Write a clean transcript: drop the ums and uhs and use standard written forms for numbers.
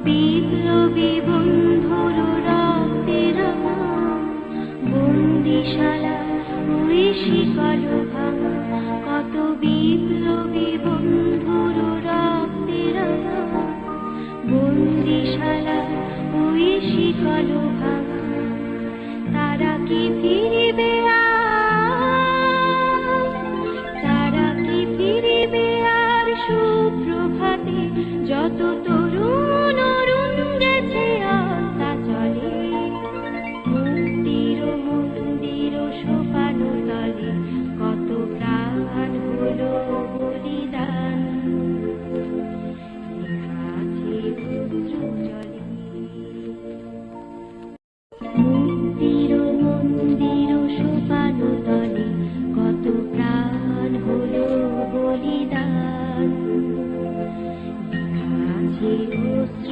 বিপ্লবী বন্ধুর রক্তের বন্দিশালা ওই শিকল ভাঙা, কত বিপ্লবী বন্ধুর রক্তের বন্দিশালা ওই শিকল ভাঙা। তারা কি ফিরিবে তারা কি ফিরিবে আর সুপ্রভাতে, যত তরুণ অরুণ গেছে আস্থা চলে। মুক্তির মন্দির সোপান তলে কত প্রাণ হলো বলিদান, লেখা আছে অশ্রু জলে। মুক্তির মন্দির সোপান তলে কত প্রাণ হলো বলিদান, লেখা আছে অশ্রু।